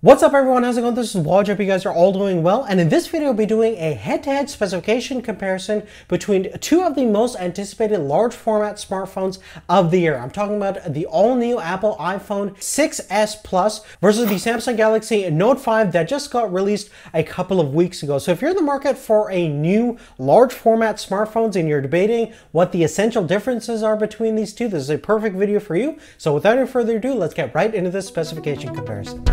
What's up everyone, how's it going? This is Waj. Hope you guys are all doing well, and in this video I'll be doing a head-to-head specification comparison between two of the most anticipated large format smartphones of the year. I'm talking about the all-new Apple iPhone 6s Plus versus the Samsung Galaxy Note 5 that just got released a couple of weeks ago. So if you're in the market for a new large format smartphones and you're debating what the essential differences are between these two, this is a perfect video for you. So without any further ado, let's get right into this specification comparison.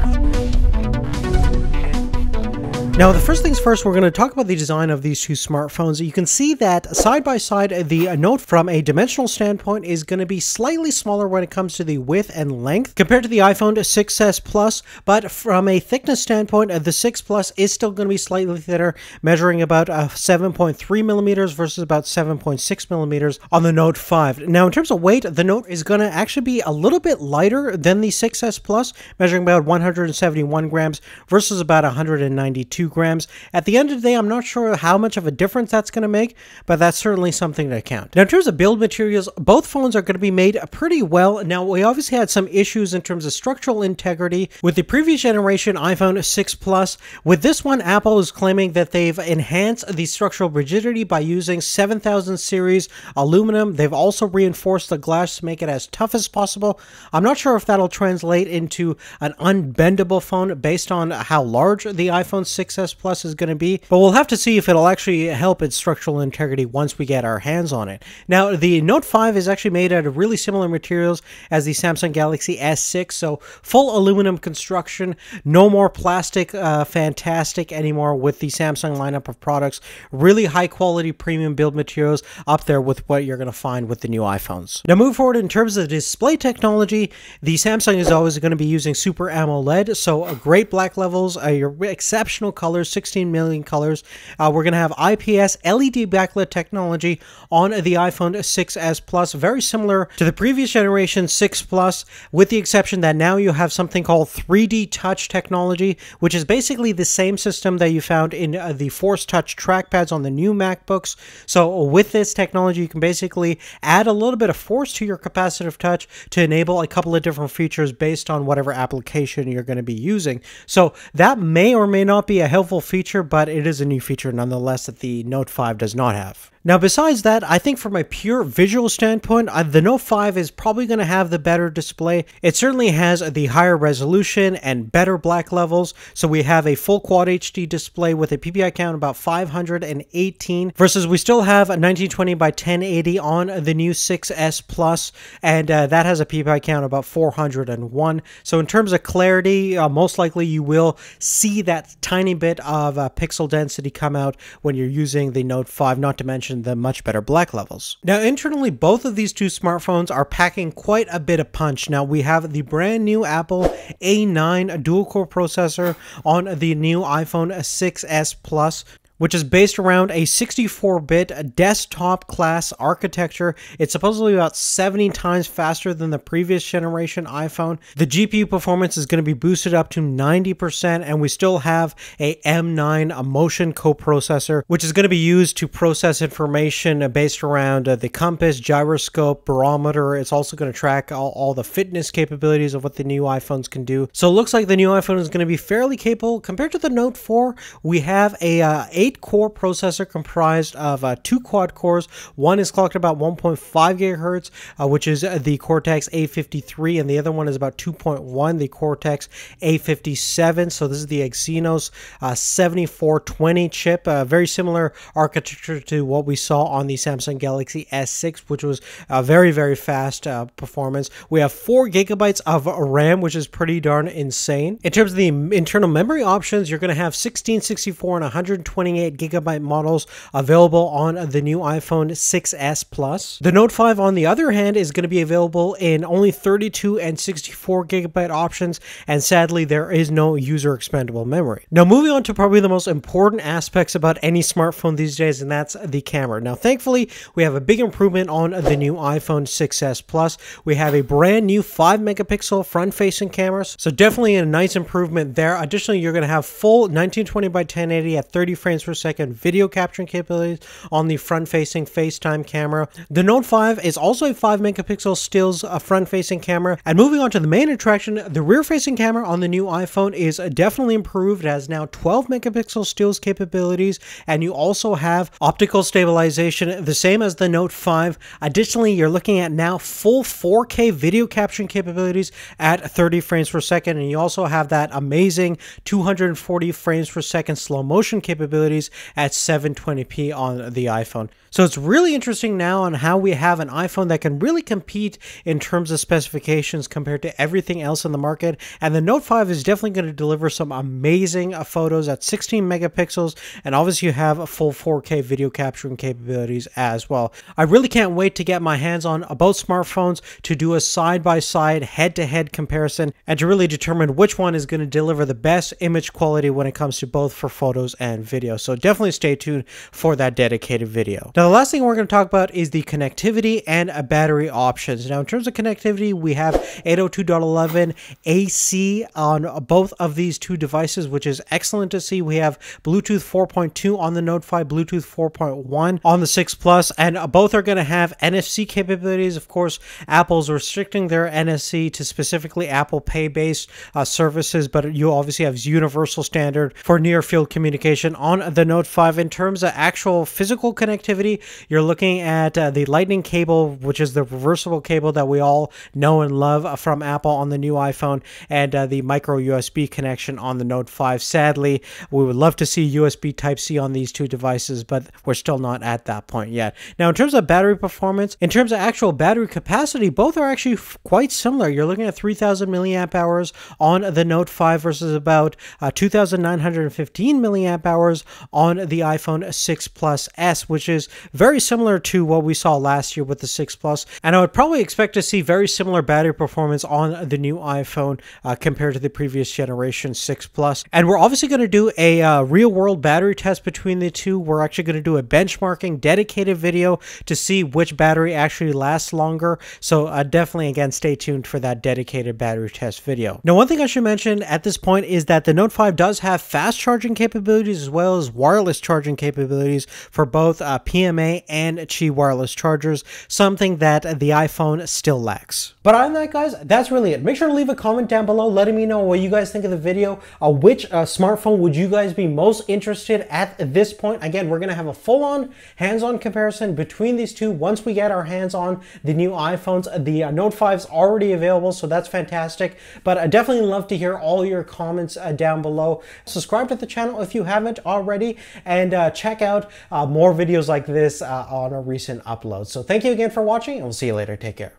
Now, the first things first, we're going to talk about the design of these two smartphones. You can see that side by side, the Note from a dimensional standpoint is going to be slightly smaller when it comes to the width and length compared to the iPhone 6s Plus, but from a thickness standpoint, the 6 Plus is still going to be slightly thinner, measuring about 7.3 millimeters versus about 7.6 millimeters on the Note 5. Now, in terms of weight, the Note is going to actually be a little bit lighter than the 6s Plus, measuring about 171 grams versus about 192 grams. At the end of the day, I'm not sure how much of a difference that's going to make, but that's certainly something to count. Now, in terms of build materials, both phones are going to be made pretty well. Now, we obviously had some issues in terms of structural integrity with the previous generation iPhone 6 Plus. With this one, Apple is claiming that they've enhanced the structural rigidity by using 7000 series aluminum. They've also reinforced the glass to make it as tough as possible. I'm not sure if that'll translate into an unbendable phone based on how large the iPhone 6s Plus is going to be, but we'll have to see if it'll actually help its structural integrity once we get our hands on it. Now, the Note 5 is actually made out of really similar materials as the Samsung Galaxy S6, so full aluminum construction, no more plastic fantastic anymore with the Samsung lineup of products. Really high quality premium build materials up there with what you're going to find with the new iPhones. Now, moving forward in terms of display technology, the Samsung is always going to be using Super AMOLED, so great black levels, your exceptional colors, 16 million colors. We're going to have IPS LED backlit technology on the iPhone 6s Plus, very similar to the previous generation 6 Plus, with the exception that now you have something called 3D Touch technology, which is basically the same system that you found in the Force Touch trackpads on the new MacBooks. So with this technology, you can basically add a little bit of force to your capacitive touch to enable a couple of different features based on whatever application you're going to be using. So that may or may not be a helpful feature, but it is a new feature nonetheless that the Note 5 does not have. Now, besides that, I think from a pure visual standpoint, the Note 5 is probably going to have the better display. It certainly has the higher resolution and better black levels. So we have a full Quad HD display with a PPI count about 518 versus we still have a 1920 by 1080 on the new 6s Plus, and that has a PPI count about 401. So in terms of clarity, most likely you will see that tiny bit of pixel density come out when you're using the Note 5, not to mention the much better black levels. Now, internally, both of these two smartphones are packing quite a bit of punch. Now, we have the brand new Apple A9 dual-core processor on the new iPhone 6s Plus, which is based around a 64-bit desktop class architecture. It's supposedly about 70 times faster than the previous generation iPhone. The GPU performance is going to be boosted up to 90%, and we still have a M9 motion coprocessor, which is going to be used to process information based around the compass, gyroscope, barometer. It's also going to track all the fitness capabilities of what the new iPhones can do. So it looks like the new iPhone is going to be fairly capable. Compared to the Note 4, we have a 8-core processor comprised of 2 quad cores. One is clocked about 1.5 gigahertz, which is the Cortex A53, and the other one is about 2.1, the Cortex A57. So this is the Exynos 7420 chip, very similar architecture to what we saw on the Samsung Galaxy S6, which was very, very fast performance. We have 4 gigabytes of RAM, which is pretty darn insane. In terms of the internal memory options, you're going to have 16, 64, and 128 gigabyte models available on the new iPhone 6s Plus. The Note 5, on the other hand, is going to be available in only 32 and 64 gigabyte options, and sadly, there is no user expandable memory. Now, moving on to probably the most important aspects about any smartphone these days, and that's the camera. Now, thankfully, we have a big improvement on the new iPhone 6s Plus. We have a brand new 5 megapixel front-facing cameras, so definitely a nice improvement there. Additionally, you're going to have full 1920 by 1080 at 30 frames per second video capturing capabilities on the front-facing FaceTime camera. The Note 5 is also a 5 megapixel stills front-facing camera. And moving on to the main attraction, the rear-facing camera on the new iPhone is definitely improved. It has now 12 megapixel stills capabilities, and you also have optical stabilization, the same as the Note 5. Additionally, you're looking at now full 4K video capturing capabilities at 30 frames per second, and you also have that amazing 240 frames per second slow motion capabilities at 720p on the iPhone. So it's really interesting now on how we have an iPhone that can really compete in terms of specifications compared to everything else in the market. And the Note 5 is definitely going to deliver some amazing photos at 16 megapixels. And obviously you have a full 4K video capturing capabilities as well. I really can't wait to get my hands on both smartphones to do a side-by-side head-to-head comparison and to really determine which one is going to deliver the best image quality when it comes to both for photos and video. So definitely stay tuned for that dedicated video. Now, the last thing we're going to talk about is the connectivity and battery options. Now, in terms of connectivity, we have 802.11 AC on both of these two devices, which is excellent to see. We have Bluetooth 4.2 on the Note 5, Bluetooth 4.1 on the 6 Plus, and both are going to have NFC capabilities. Of course, Apple's restricting their NFC to specifically Apple Pay-based services, but you obviously have universal standard for near-field communication on the Note 5. In terms of actual physical connectivity, you're looking at the Lightning cable, which is the reversible cable that we all know and love from Apple on the new iPhone, and the micro USB connection on the Note 5. Sadly, we would love to see USB Type-C on these two devices, but we're still not at that point yet. Now, in terms of battery performance, in terms of actual battery capacity, both are actually quite similar. You're looking at 3,000 milliamp hours on the Note 5 versus about 2,915 milliamp hours on the iPhone 6 Plus S, which is very similar to what we saw last year with the 6 Plus. And I would probably expect to see very similar battery performance on the new iPhone compared to the previous generation 6 Plus. And we're obviously going to do a real-world battery test between the two. We're actually going to do a benchmarking dedicated video to see which battery actually lasts longer. So definitely, again, stay tuned for that dedicated battery test video. Now, one thing I should mention at this point is that the Note 5 does have fast charging capabilities as well as wireless charging capabilities for both PMA and Qi wireless chargers, something that the iPhone still lacks. But other than that, guys, that's really it. Make sure to leave a comment down below letting me know what you guys think of the video. Which smartphone would you guys be most interested at this point? Again, we're going to have a full-on hands-on comparison between these two once we get our hands on the new iPhones. The Note 5 is already available, so that's fantastic. But I definitely love to hear all your comments down below. Subscribe to the channel if you haven't already, and check out more videos like this on a recent upload. So thank you again for watching, and we'll see you later. Take care.